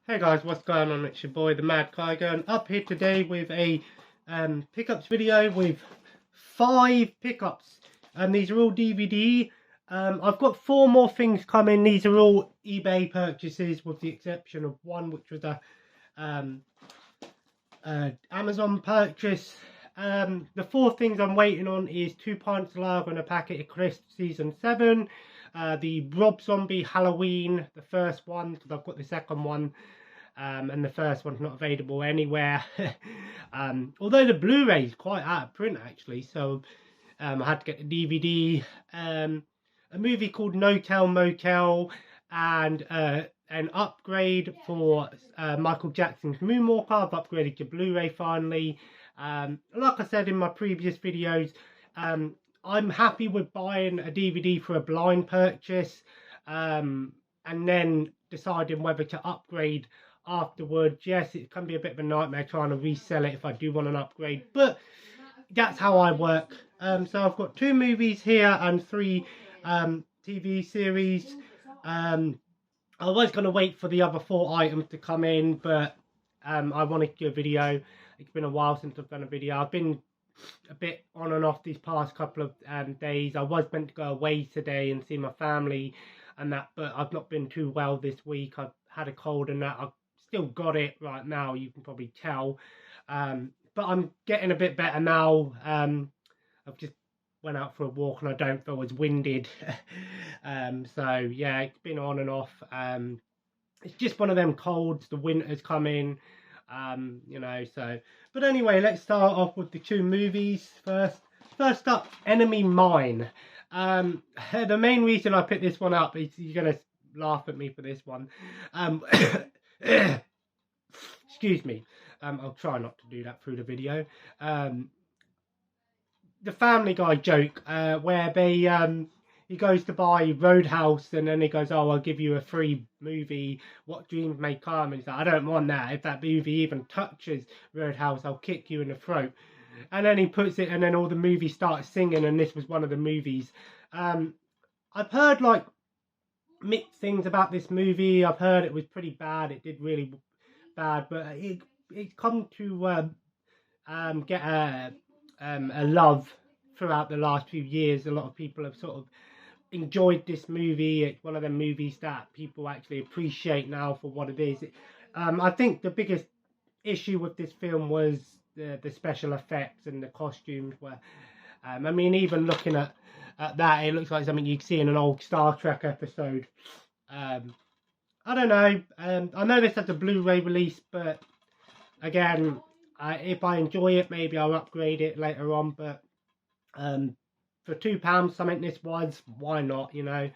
Hey guys, what's going on? It's your boy, the Mad Kygo, and up here today with a pickups video with 5 pickups. These are all DVD. I've got 4 more things coming. These are all eBay purchases, with the exception of one, which was a Amazon purchase. The 4 things I'm waiting on is 2 pints of lager and a packet of crisps, season 7. The Rob Zombie Halloween, the first one, because I've got the second one, and the first one's not available anywhere. Although the Blu-ray is quite out of print actually, so I had to get the DVD. A movie called No Tell Motel, and an upgrade for Michael Jackson's Moonwalker. I've upgraded to Blu-ray finally. Like I said in my previous videos, I'm happy with buying a DVD for a blind purchase, and then deciding whether to upgrade afterwards. Yes, it can be a bit of a nightmare trying to resell it if I do want an upgrade, but that's how I work. So I've got 2 movies here and 3 TV series. I was going to wait for the other 4 items to come in, but I wanted to do a video. It's been a while since I've done a video. I've been a bit on and off these past couple of days. I was meant to go away today and see my family and that, but I've not been too well this week. I've had a cold and that. I've still got it right now, you can probably tell, but I'm getting a bit better now. I've just went out for a walk and I don't feel as winded. So yeah, it's been on and off. It's just one of them colds. The winter's coming, you know. So, but anyway, let's start off with the 2 movies first. First up, Enemy Mine. The main reason I picked this one up is you're gonna laugh at me for this one. Excuse me. I'll try not to do that through the video. The Family Guy joke, where they he goes to buy Roadhouse and then he goes, "Oh, I'll give you a free movie. What dreams may come?" And he's like, "I don't want that. If that movie even touches Roadhouse, I'll kick you in the throat." And then he puts it, and then all the movies start singing, and this was one of the movies. I've heard like mixed things about this movie. I've heard it was pretty bad. It did really bad, but it's come to get a love throughout the last few years. A lot of people have sort of enjoyed this movie. It's one of the movies that people actually appreciate now for what it is. I think the biggest issue with this film was the special effects and the costumes were, I mean, even looking at that, it looks like something you'd see in an old Star Trek episode. I don't know. I know this has a Blu-ray release, but again, if I enjoy it, maybe I'll upgrade it later on. But for £2, something this was, why not, you know?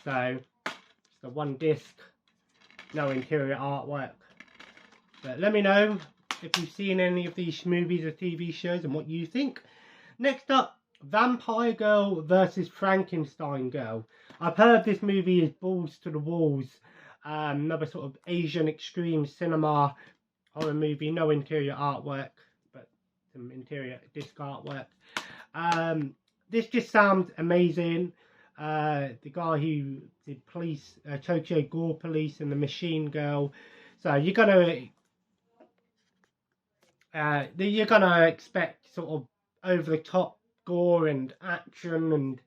So it's the 1 disc, no interior artwork. But let me know if you've seen any of these movies or TV shows and what you think. Next up, Vampire Girl versus Frankenstein Girl. I've heard this movie is balls to the walls. Another sort of Asian extreme cinema horror movie. No interior artwork, but some interior disc artwork. This just sounds amazing. The guy who did Police, Tokyo Gore Police, and The Machine Girl. So you're gonna expect sort of over the top gore and action, and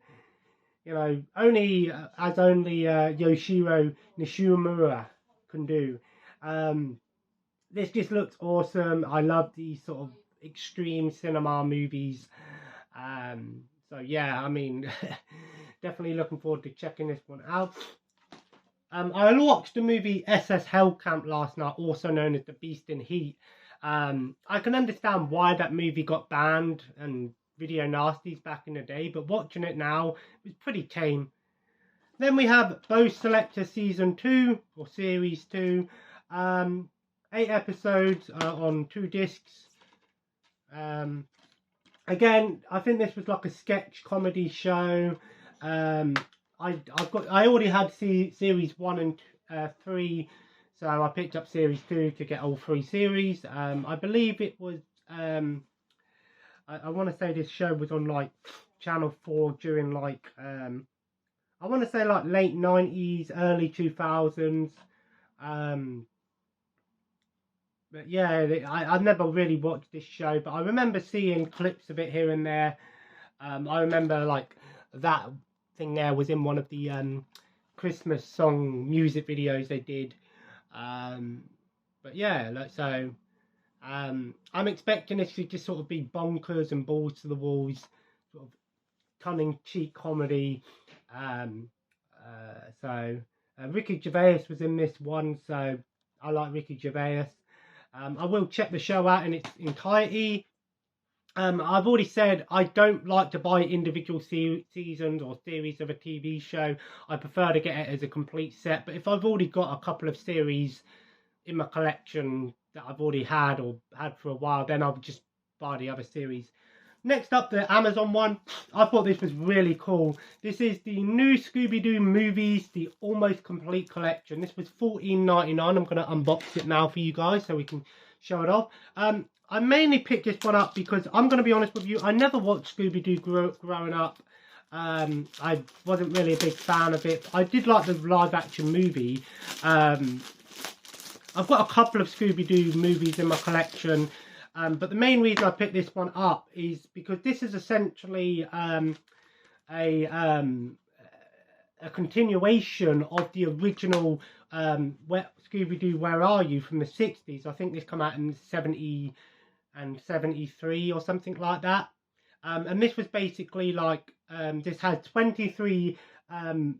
you know, only Yoshiro Nishimura can do. This just looks awesome. I love these sort of extreme cinema movies. So yeah, I mean, definitely looking forward to checking this one out. I watched the movie SS Hellcamp last night, also known as The Beast in Heat. I can understand why that movie got banned and video nasties back in the day, but watching it now, it was pretty tame. Then we have Bo Selector Season 2, or Series 2. 8 episodes on 2 discs. Again, I think this was like a sketch comedy show. I already had Series 1 and 3, so I picked up Series 2 to get all 3 series. I believe it was, I want to say this show was on like Channel 4 during like, I want to say like late 90s, early 2000s. But yeah, I've never really watched this show, but I remember seeing clips of it here and there. I remember like that thing there was in one of the Christmas song music videos they did. Um, but yeah, like so. I'm expecting this to just sort of be bonkers and balls to the walls, sort of tongue cheek comedy. Um, Ricky Gervais was in this one, so I like Ricky Gervais. I will check the show out in its entirety. I've already said I don't like to buy individual seasons or series of a TV show. I prefer to get it as a complete set. But if I've already got a couple of series in my collection that I've already had or had for a while, then I'll just buy the other series. Next up, the Amazon one. I thought this was really cool. This is the new Scooby-Doo movies, the almost complete collection. This was $14.99. I'm going to unbox it now for you guys so we can show it off. I mainly picked this one up because I'm going to be honest with you, I never watched Scooby-Doo growing up. I wasn't really a big fan of it. I did like the live action movie. I've got a couple of Scooby-Doo movies in my collection, but the main reason I picked this one up is because this is essentially a continuation of the original Scooby-Doo Where Are You from the 60s. I think this came out in 70 and 73 or something like that. And this was basically like, this had 23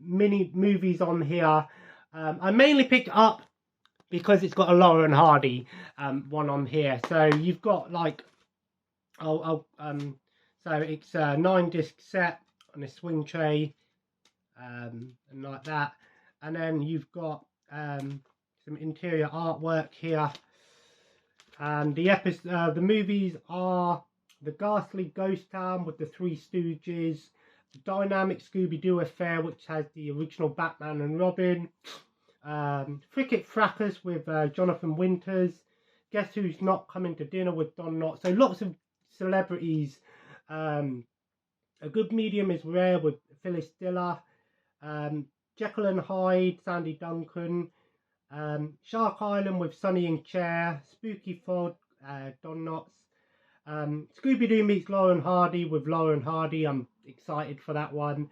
mini movies on here. I mainly picked it up because it's got a Laurel and Hardy one on here. So you've got like, so it's a 9-disc set on a swing tray, and like that. And then you've got some interior artwork here. And the movies are The Ghastly Ghost Town with the Three Stooges, The Dynamic Scooby-Doo Affair, which has the original Batman and Robin, Fricket Fracas with Jonathan Winters, Guess Who's Not Coming to Dinner with Don Knotts. So lots of celebrities. A Good Medium is Rare with Phyllis Diller, Jekyll and Hyde, Sandy Duncan, Shark Island with Sonny and Cher, Spooky Fog, Don Knotts, Scooby-Doo meets Laurel and Hardy with Laurel and Hardy. I'm excited for that one.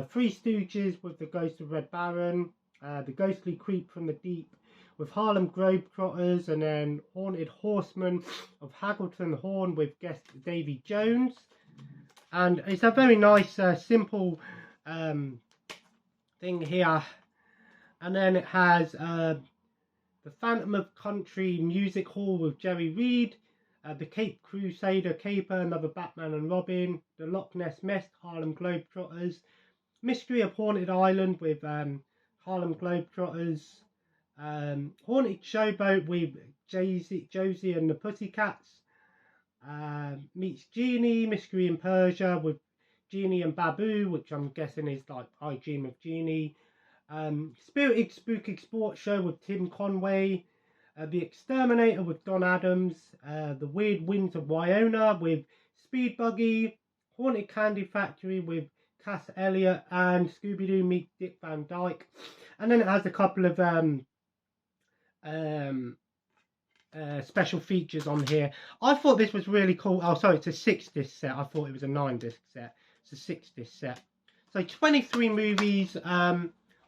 Three Stooges with The Ghost of Red Baron, The Ghostly Creep from the Deep with Harlem Globetrotters, and then Haunted Horseman of Haggleton Horn with guest Davy Jones. And it's a very nice, simple thing here. And then it has The Phantom of Country Music Hall with Jerry Reed, The Cape Crusader Caper, another Batman and Robin, The Loch Ness Mess, Harlem Globetrotters, Mystery of Haunted Island with Harlem Globetrotters, Haunted Showboat with Josie and the Pussycats, meets Genie, Mystery in Persia with Genie and Babu, which I'm guessing is like I Dream of Genie, Spirited Spooky Sports Show with Tim Conway, The Exterminator with Don Adams, The Weird Winds of Wyona with Speed Buggy, Haunted Candy Factory with Cass Elliot, and Scooby-Doo meets Dick Van Dyke. And then it has a couple of special features on here. I thought this was really cool. Oh, sorry, it's a 6-disc set. I thought it was a 9-disc set. It's a 6-disc set. So 23 movies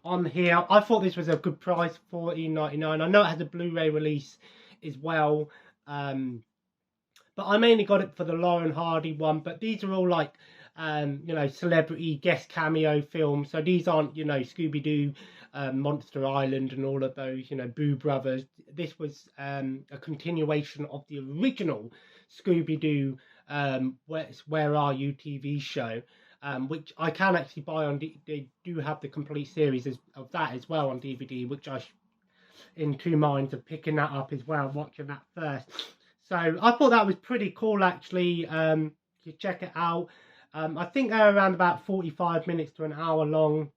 on here. I thought this was a good price, $14.99. I know it has a Blu-ray release as well, but I mainly got it for the Laurel and Hardy one. But these are all like you know, celebrity guest cameo films. So these aren't, you know, Scooby-Doo, Monster Island and all of those, you know, Boo Brothers. This was a continuation of the original Scooby-Doo Where Are You TV show, which I can actually buy on they do have the complete series of that as well on DVD, which I in two minds of picking that up as well, watching that first. So I thought that was pretty cool actually. You check it out. I think they're around about 45 minutes to an hour long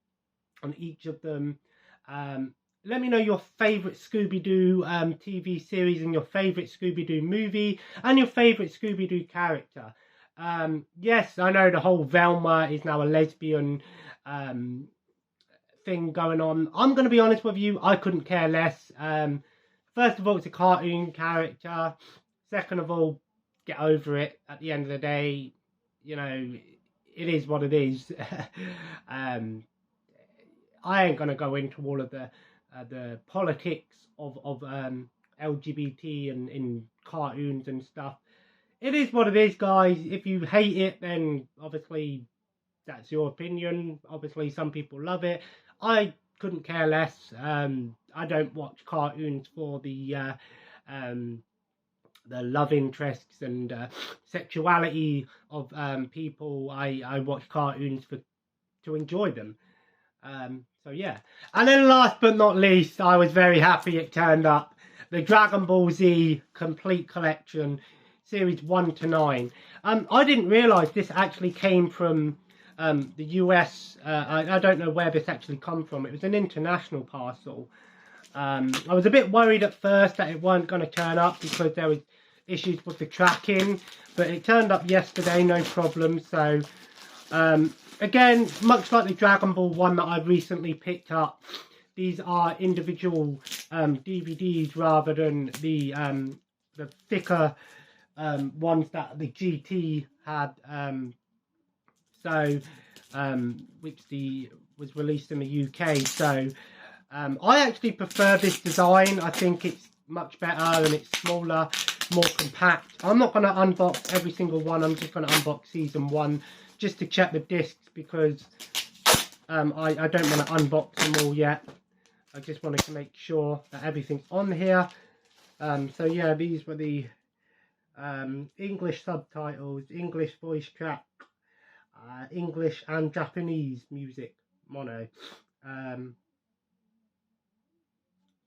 on each of them. Let me know your favourite Scooby-Doo TV series and your favourite Scooby-Doo movie and your favourite Scooby-Doo character. Yes, I know the whole Velma is now a lesbian thing going on. I'm going to be honest with you, I couldn't care less. first of all, it's a cartoon character. Second of all, get over it. At the end of the day, you know, it is what it is. I ain't gonna go into all of the politics of LGBT and in cartoons and stuff. It is what it is, guys. If you hate it, then obviously that's your opinion. Obviously, some people love it. I couldn't care less. I don't watch cartoons for the love interests and sexuality of people. I watch cartoons to enjoy them. So yeah. And then last but not least, I was very happy it turned up. The Dragon Ball Z Complete Collection, Series 1 to 9. I didn't realise this actually came from the US. I don't know where this actually come from. It was an international parcel. I was a bit worried at first that it weren't going to turn up because there was issues with the tracking. But it turned up yesterday, no problem. So again, much like the Dragon Ball one that I've recently picked up, these are individual DVDs rather than the thicker ones that the GT had. Which was released in the UK. So I actually prefer this design. I think it's much better and it's smaller, more compact. I'm not going to unbox every single one. I'm just going to unbox season 1 just to check the discs because I don't want to unbox them all yet. I just wanted to make sure that everything's on here. So yeah, these were the English subtitles, English voice track, English and Japanese music mono.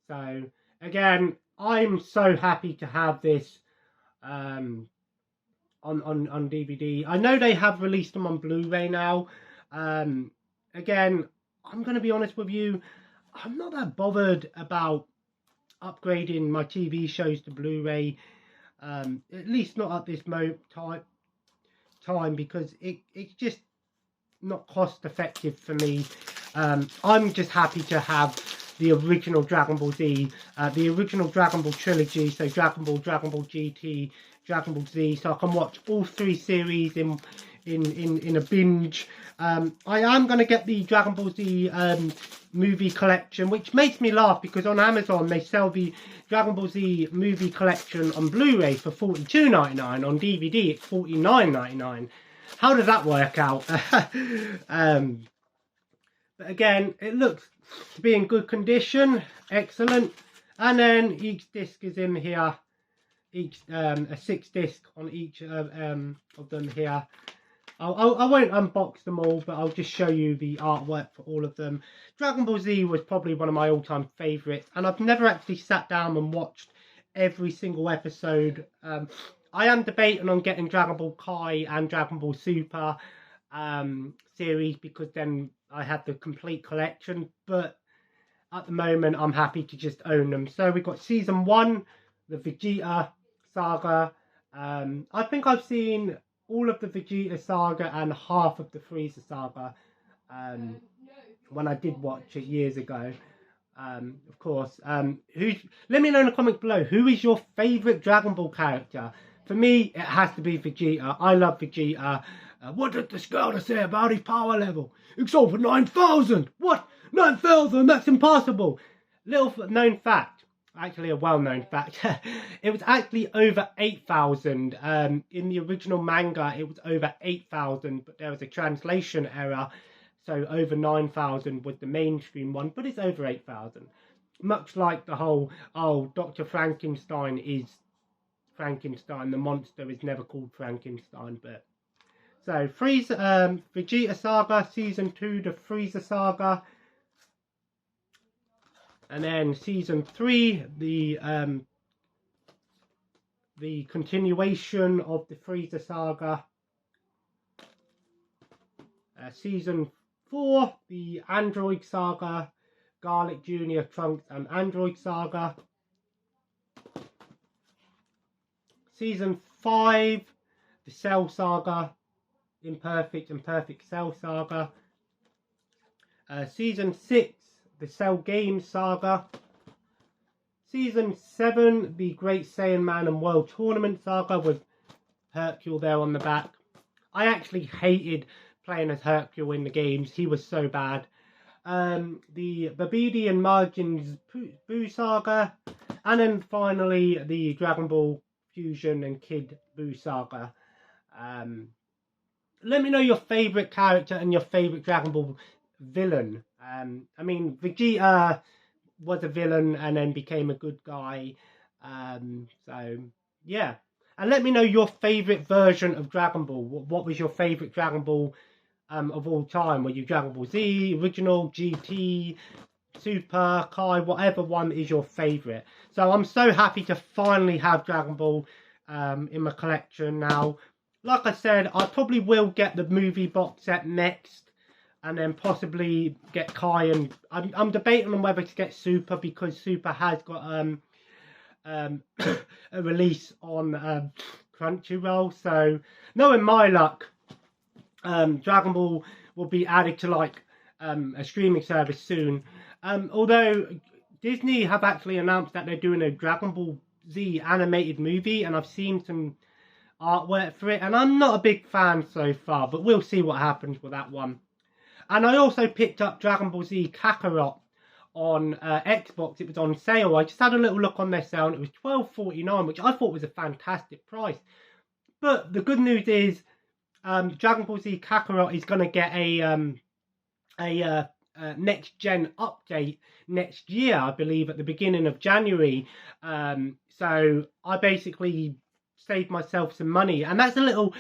So again, I'm so happy to have this on DVD. I know they have released them on Blu-ray now. Again, I'm going to be honest with you, I'm not that bothered about upgrading my TV shows to Blu-ray, at least not at this time because it's just not cost effective for me. I'm just happy to have the original Dragon Ball Z, the original Dragon Ball trilogy, so Dragon Ball GT, Dragon Ball Z, so I can watch all 3 series in a binge. I am going to get the Dragon Ball Z movie collection, which makes me laugh because on Amazon they sell the Dragon Ball Z movie collection on Blu-ray for $42.99. On DVD it's $49.99. How does that work out? But again, it looks to be in good condition, excellent. And then each disc is in here, each a 6 disc on each of them here. I won't unbox them all, but I'll just show you the artwork for all of them. Dragon Ball Z was probably one of my all-time favourites, and I've never actually sat down and watched every single episode. I am debating on getting Dragon Ball Kai and Dragon Ball Super series because then I have the complete collection, but at the moment I'm happy to just own them. So we've got season 1, the Vegeta saga. I think I've seen all of the Vegeta saga and half of the Frieza saga when I did watch it years ago. Of course, let me know in the comments below, who is your favourite Dragon Ball character? For me, it has to be Vegeta. I love Vegeta. What did the scouter say about his power level? It's over 9,000! What? 9,000? That's impossible! Little known fact, actually a well-known fact, it was actually over 8,000. In the original manga, it was over 8,000, but there was a translation error, so over 9,000 was the mainstream one, but it's over 8,000. Much like the whole, oh, Dr. Frankenstein is Frankenstein, the monster is never called Frankenstein, but... So, Vegeta Saga, Season 2, the Frieza Saga. And then Season 3, the continuation of the Frieza Saga. Season 4, the Android Saga, Garlic Jr., Trunks and Android Saga. Season 5, the Cell Saga, Imperfect and Perfect Cell Saga. Season 6, the Cell Games Saga. Season 7, the Great Saiyan Man and World Tournament Saga with Hercule there on the back. I actually hated playing as Hercule in the games. He was so bad. The Babidi and Majin Buu Saga. And then finally, the Dragon Ball Fusion and Kid Buu Saga. Let me know your favourite character and your favourite Dragon Ball villain. I mean, Vegeta was a villain and then became a good guy. So, yeah. And let me know your favourite version of Dragon Ball. What was your favourite Dragon Ball of all time? Were you Dragon Ball Z, Original, GT, Super, Kai, whatever one is your favourite. So I'm so happy to finally have Dragon Ball in my collection now. Like I said, I probably will get the movie box set next. And then possibly get Kai, and I'm debating on whether to get Super, because Super has got a release on Crunchyroll. So knowing my luck, Dragon Ball will be added to like a streaming service soon. Although Disney have actually announced that they're doing a Dragon Ball Z animated movie, and I've seen some artwork for it, and I'm not a big fan so far, but we'll see what happens with that one. And I also picked up Dragon Ball Z Kakarot on Xbox. It was on sale. I just had a little look on their sale, and it was $12.49, which I thought was a fantastic price. But the good news is Dragon Ball Z Kakarot is going to get a next gen update next year, I believe, at the beginning of January. So I basically saved myself some money, and that's a little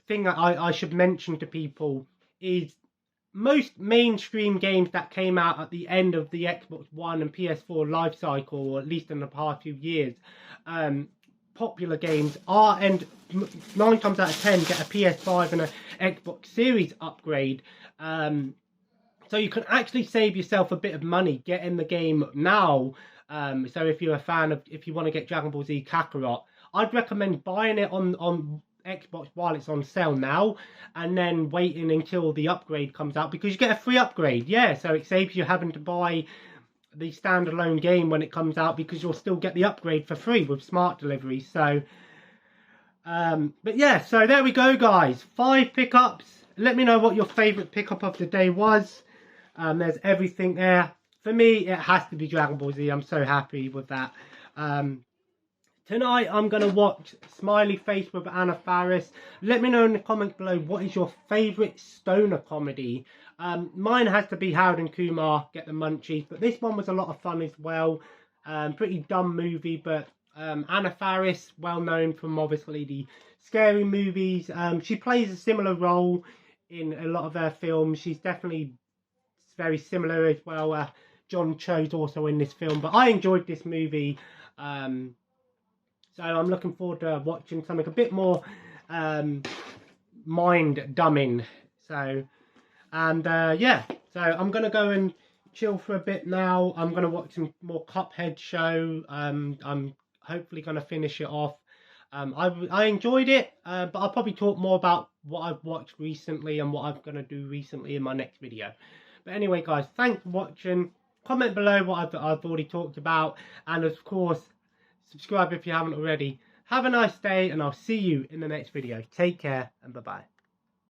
thing that I should mention to people. Is most mainstream games that came out at the end of the Xbox One and PS4 life cycle, or at least in the past few years, popular games are, and 9 times out of 10 get a PS5 and a Xbox Series upgrade. So you can actually save yourself a bit of money getting the game now. So if you're a fan of, if you want to get Dragon Ball Z Kakarot, I'd recommend buying it on Xbox while it's on sale now, and then waiting until the upgrade comes out, because you get a free upgrade. Yeah, so it saves you having to buy the standalone game when it comes out, because you'll still get the upgrade for free with smart delivery. So but yeah, so there we go, guys. 5 pickups. Let me know what your favorite pickup of the day was. There's everything there. For me, it has to be Dragon Ball Z. I'm so happy with that. Tonight, I'm going to watch Smiley Face with Anna Faris. Let me know in the comments below, what is your favourite stoner comedy? Mine has to be Harold and Kumar Get the Munchies, but this one was a lot of fun as well. Pretty dumb movie, but Anna Faris, well known from obviously the scary movies. She plays a similar role in a lot of her films. She's definitely very similar as well. John Cho's also in this film, but I enjoyed this movie. So I'm looking forward to watching something a bit more mind-dumbing. So, and yeah, so I'm going to go and chill for a bit now. I'm going to watch some more Cuphead show. I'm hopefully going to finish it off. I enjoyed it, but I'll probably talk more about what I've watched recently and what I'm going to do recently in my next video. But anyway, guys, thanks for watching. Comment below what I've already talked about, and of course, subscribe if you haven't already. Have a nice day, and I'll see you in the next video. Take care, and bye-bye.